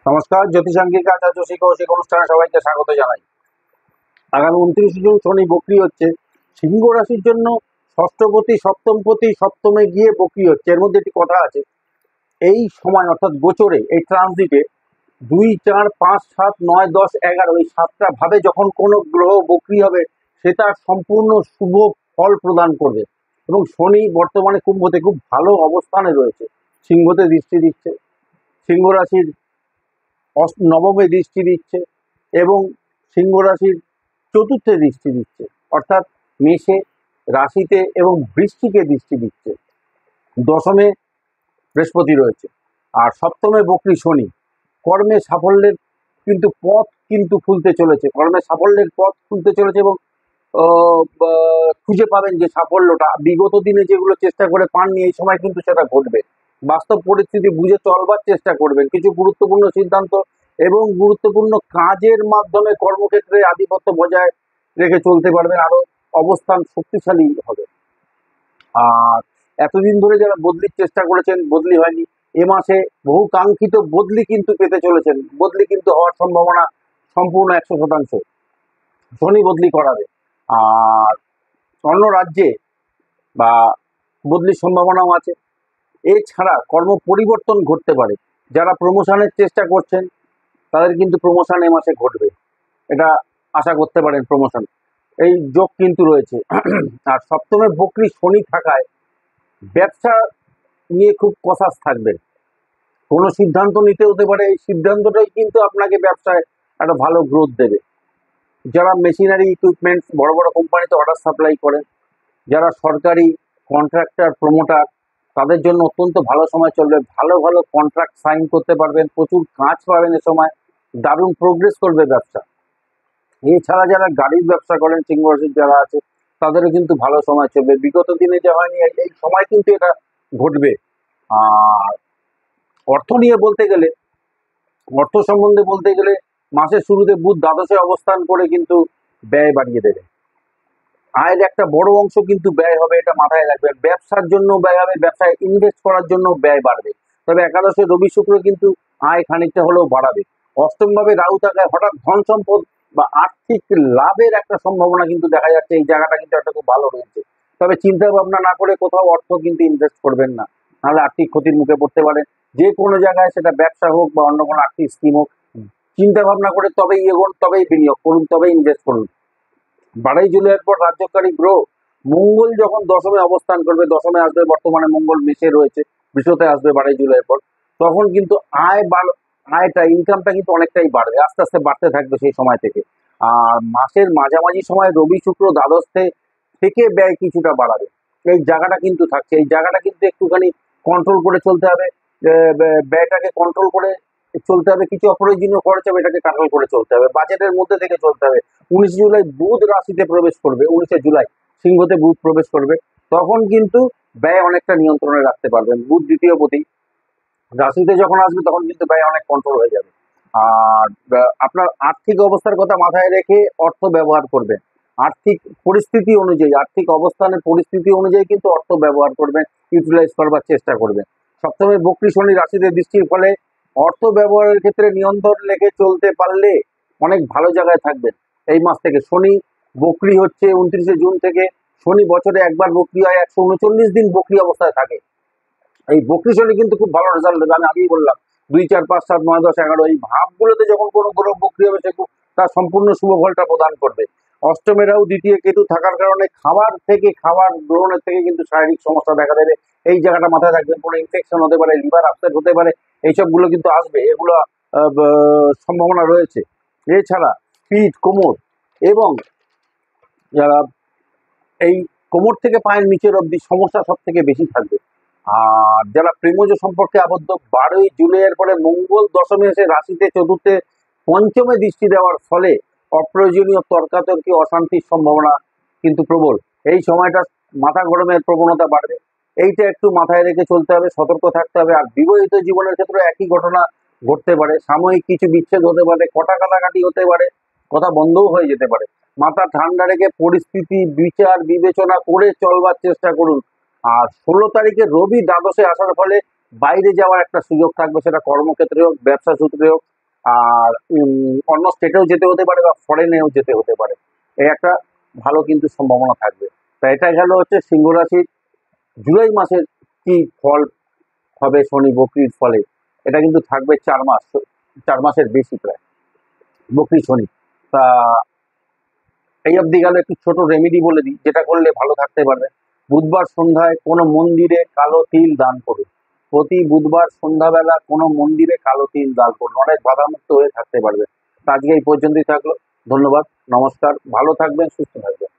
নমস্কার, জ্যোতিষাঙ্গিকা আচার্য কৌশিক অনুষ্ঠানে সবাইকে স্বাগত জানাই। আগামী 29 জুন শনি বক্রি হচ্ছে সিংহ রাশির জন্য। ষষ্ঠপতি সপ্তমপতি সপ্তমে গিয়ে বক্রি হচ্ছে। এর মধ্যে একটি কথা আছে, এই সময় অর্থাৎ গোচরে এই ট্রানজিটে 2, 4, 5, 7, 9, 10, 11 এই 7টা ভাবে যখন কোনো গ্রহ বক্রি হবে সে তার সম্পূর্ণ শুভ ফল প্রদান করবে। এবং শনি বর্তমানে কুম্ভতে খুব ভালো অবস্থানে রয়েছে, সিংহতে দৃষ্টি দিচ্ছে, সিংহ রাশির নবমে দৃষ্টি দিচ্ছে এবং সিংহ রাশির চতুর্থে দৃষ্টি দিচ্ছে, অর্থাৎ মেষে, রাশিতে এবং বৃশ্চিকে দৃষ্টি দিচ্ছে। দশমে বৃহস্পতি রয়েছে আর সপ্তমে বক্রী শনি। কর্মে সাফল্যের কিন্তু পথ কিন্তু খুলতে চলেছে, কর্মে সাফল্যের পথ খুলতে চলেছে এবং খুঁজে পাবেন যে সাফল্যটা বিগত দিনে যেগুলো চেষ্টা করে পাননি এই সময় কিন্তু সেটা ঘটবে। বাস্তব পরিস্থিতি বুঝে চলবার চেষ্টা করবেন। কিছু গুরুত্বপূর্ণ সিদ্ধান্ত এবং গুরুত্বপূর্ণ কাজের মাধ্যমে কর্মক্ষেত্রে আধিপত্য বজায় রেখে চলতে পারবেন, আরো অবস্থান শক্তিশালী হবে। আর এতদিন ধরে যারা বদলির চেষ্টা করেছেন বদলি হয়নি, এ মাসে বহু কাঙ্ক্ষিত বদলি কিন্তু পেতে চলেছেন। বদলি কিন্তু হওয়ার সম্ভাবনা সম্পূর্ণ 100%। শনি বদলি করাবে আর অন্য রাজ্যে বা বদলির সম্ভাবনাও আছে। এছাড়া কর্ম পরিবর্তন ঘটতে পারে। যারা প্রমোশনের চেষ্টা করছেন তাদের কিন্তু প্রমোশন এ মাসে ঘটবে, এটা আশা করতে পারেন। প্রমোশন এই যোগ কিন্তু রয়েছে। আর সপ্তমে বক্রী শনি থাকায় ব্যবসা নিয়ে খুব কসাস থাকবেন। কোনো সিদ্ধান্ত নিতে হতে পারে, এই সিদ্ধান্তটাই কিন্তু আপনাকে ব্যবসায় একটা ভালো গ্রোথ দেবে। যারা মেশিনারি ইকুইপমেন্টস বড় বড় কোম্পানিতে অর্ডার সাপ্লাই করেন, যারা সরকারি কন্ট্রাক্টর প্রমোটার, তাদের জন্য অত্যন্ত ভালো সময় চলবে। ভালো ভালো কন্ট্রাক্ট সাইন করতে পারবেন, প্রচুর কাজ পাবেন, এ সময় দারুণ প্রোগ্রেস করবে ব্যবসা। এছাড়া যারা গাড়ির ব্যবসা করেন সিংহ রাশির যারা আছে তাদেরও কিন্তু ভালো সময় চলবে। বিগত দিনে যা হয়নি এই সময় কিন্তু এটা ঘটবে। আর অর্থ নিয়ে বলতে গেলে, অর্থ সম্বন্ধে বলতে গেলে মাসের শুরুতে বুধ দ্বাদশে অবস্থান করে কিন্তু ব্যয় বাড়িয়ে দেবে। আয়ের একটা বড় অংশ কিন্তু ব্যয় হবে, এটা মাথায় রাখবেন। ব্যবসার জন্য ব্যয় হবে, ব্যবসায় ইনভেস্ট করার জন্য ব্যয় বাড়বে। তবে একাদশে রবি শুক্র কিন্তু আয় খানিকটা হলেও বাড়াবে। অষ্টম ভাবে রাহু থাকায় হঠাৎ ধন সম্পদ বা আর্থিক লাভের একটা সম্ভাবনা কিন্তু দেখা যাচ্ছে। এই জায়গাটা কিন্তু একটা খুব ভালো রয়েছে। তবে চিন্তা ভাবনা না করে কোথাও অর্থ কিন্তু ইনভেস্ট করবেন না, নাহলে আর্থিক ক্ষতির মুখে পড়তে পারেন। যে কোনো জায়গায়, সেটা ব্যবসা হোক বা অন্য কোনো আর্থিক স্কিম হোক, চিন্তা ভাবনা করে তবেই এগোন, তবেই বিনিয়োগ করুন, তবেই ইনভেস্ট করুন। 12ই জুলাইয়ের পর রাজ্যকারী গ্রহ মঙ্গল যখন দশমে অবস্থান করবে, দশমে আসবে, বর্তমানে মঙ্গল মেষে রয়েছে, বৃষতে আসবে 12ই জুলাইয়ের পর, তখন কিন্তু আয়টা ইনকামটা কিন্তু অনেকটাই বাড়বে, আস্তে আস্তে বাড়তে থাকবে সেই সময় থেকে। আর মাসের মাঝামাঝি সময় রবি শুক্র দ্বাদশে থেকে ব্যয় কিছুটা বাড়াবে। এই জায়গাটা কিন্তু থাকছে, এই জায়গাটা কিন্তু একটুখানি কন্ট্রোল করে চলতে হবে। ব্যয়টাকে কন্ট্রোল করে চলতে হবে। কিছু অপ্রয়োজনীয় খরচ হবে, এটাকে কন্ট্রোল করে চলতে হবে, বাজেটের মধ্যে থেকে চলতে হবে। 19 জুলাই বুধ রাশিতে প্রবেশ করবে, 19 জুলাই সিংহতে বুধ প্রবেশ করবে, তখন কিন্তু ব্যয় অনেকটা নিয়ন্ত্রণে রাখতে পারবেন। বুধ দ্বিতীয় পতি রাশিতে যখন আসবে তখন কিন্তু ব্যয় অনেক কন্ট্রোল হয়ে যাবে। আর আপনার আর্থিক অবস্থার কথা মাথায় রেখে অর্থ ব্যবহার করবেন। আর্থিক পরিস্থিতি অনুযায়ী, আর্থিক অবস্থানের পরিস্থিতি অনুযায়ী কিন্তু অর্থ ব্যবহার করবেন, ইউটিলাইজ করবার চেষ্টা করবেন। সপ্তমে বক্রী শনি রাশিতে দৃষ্টির ফলে অর্থ ব্যবহারের ক্ষেত্রে নিয়ন্ত্রণ রেখে চলতে পারলে অনেক ভালো জায়গায় থাকবেন। এই মাস থেকে শনি বক্রী হচ্ছে 29 জুন থেকে। শনি বছরে একবার বক্রী হয়, 139 দিন বক্রী অবস্থায় থাকে। এই বক্রী শনি কিন্তু খুব ভালো রেজাল্ট দেবে। আমি আগেই বললাম 2, 4, 5, 7, 9, 10, 11 এই ভাবগুলোতে যখন কোনো গ্রহ বক্রী হবে সে তার সম্পূর্ণ শুভ ফলটা প্রদান করবে। অষ্টমে রাহু দ্বিতীয় কেতু থাকার কারণে খাবার গ্রহণের থেকে কিন্তু শারীরিক সমস্যা দেখা দেবে। এই জায়গাটা মাথায় রাখবেন। কোনো ইনফেকশন হতে পারে, লিভার আপসেট হতে পারে, এইসবগুলো কিন্তু আসবে, এগুলো সম্ভাবনা রয়েছে। এছাড়া পিঠ, কোমর এবং যারা এই কোমর থেকে পায়ের নিচের অব্দি সমস্যা সব থেকে বেশি থাকবে। আর যারা প্রেমজ সম্পর্কে আবদ্ধ, 12ই জুলাইয়ের পরে মঙ্গল দশমে এসে রাশিতে চতুর্থে পঞ্চমে দৃষ্টি দেওয়ার ফলে অপ্রয়োজনীয় তর্কাতর্কি, অশান্তির সম্ভাবনা কিন্তু প্রবল। এই সময়টা মাথা গরমের প্রবণতা বাড়বে, এইটা একটু মাথায় রেখে চলতে হবে, সতর্ক থাকতে হবে। আর বিবাহিত জীবনের ক্ষেত্রে একই ঘটনা ঘটতে পারে, সাময়িক কিছু বিচ্ছেদ হতে পারে, কাটাকাটি হতে পারে, কথা বন্ধও হয়ে যেতে পারে। মাথা ঠান্ডা রেখে পরিস্থিতি বিচার বিবেচনা করে চলবার চেষ্টা করুন। আর 16 তারিখে রবি দ্বাদশে আসার ফলে বাইরে যাওয়ার একটা সুযোগ থাকবে, সেটা কর্মক্ষেত্রে হোক, ব্যবসা সূত্রে হোক, আর অন্য স্টেটেও যেতে হতে পারে বা ফরেনেও যেতে হতে পারে। এই একটা ভালো কিন্তু সম্ভাবনা থাকবে। তা এটা গেল হচ্ছে সিংহ রাশির জুলাই মাসের কি ফল হবে শনি বকরির ফলে। এটা কিন্তু থাকবে 4 মাস, 4 মাসের বেশি প্রায়, বকরি শনি। তা এই অবধি গেল। একটু ছোট রেমেডি বলে দিই, যেটা করলে ভালো থাকতে পারবে। বুধবার সন্ধ্যায় কোনো মন্দিরে কালো তিল দান করুন। প্রতি বুধবার সন্ধ্যাবেলা কোনো মন্দিরে কালো তিল দান করুন, অনেক বাধামুক্ত হয়ে থাকতে পারবে। তা আজকে এই পর্যন্তই থাকলো। ধন্যবাদ, নমস্কার, ভালো থাকবেন, সুস্থ থাকবেন।